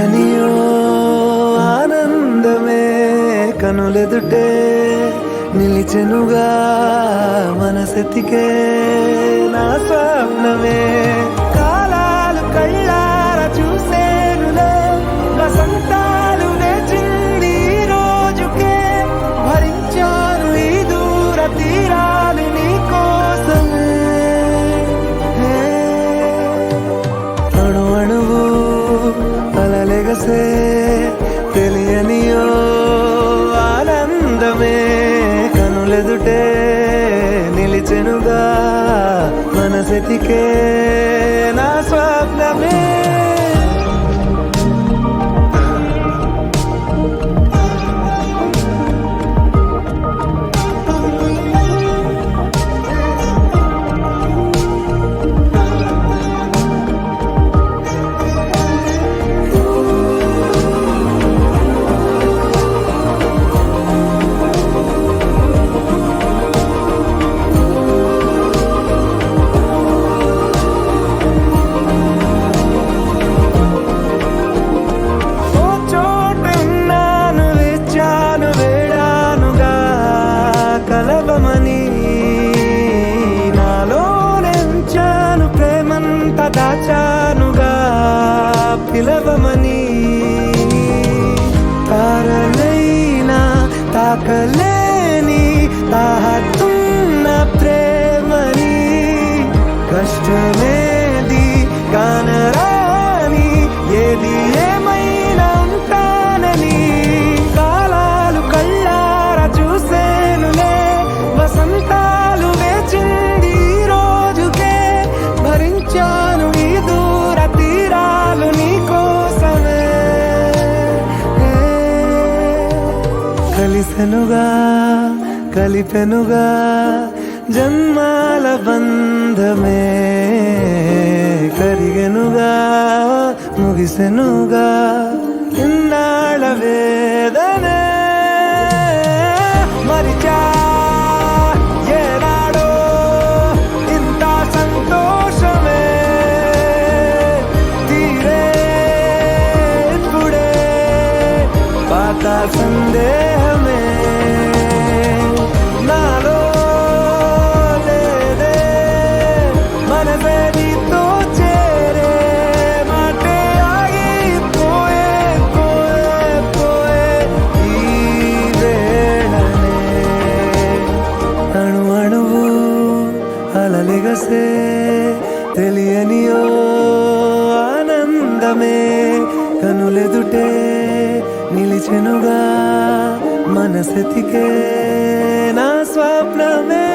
తెలియనియో ఆనందమే కనులెదుటే నిలిచెనుగా మనసెతికే నా స్వప్నమే కాలాలు కళ్ళార చూసేనులే వసంతాలు వేచింది ఈ రోజుకే భరించాను ఈ దూర తీరాలు నీ కోసమే అణు అణువు అలలెగసే తెలియనియో ఆనందమే కనులెదుటే నిలిచెనుగా మనసెతికే నా స్వప్నమే దాచానుగా పిలవమని తారలైనా తాకలేని తాహతున్న ప్రేమని కష్టమేది కానరాని ఏది ఏమైనా ఉంటానని కాలాలు కళ్ళార చూసేనులే వసంతాలు వేచింది ఈ రోజుకే భరించాను ఈ దూర తీరాలు నీ కోసమే కలిసెనుగా కలిపెనుగా జన్మాల బంధమే కరిగెనుగా ముగిసెనుగా ఇన్నాళ్ళ వేదనే మరిచా ఏనాడో ఇంత సంతోషమే తీరే ఇప్పుడే పాత సందేహమే నాలో లేదే మనసే నీతో చేరే మాటే ఆగిపోయే పోయే పోయే ఈ వేళనే అణు అణువు అలలెగసే తెలియనియో ఆనందమే కనులెదుటే నిలిచెనుగా మనసెతికే నా స్వప్నమే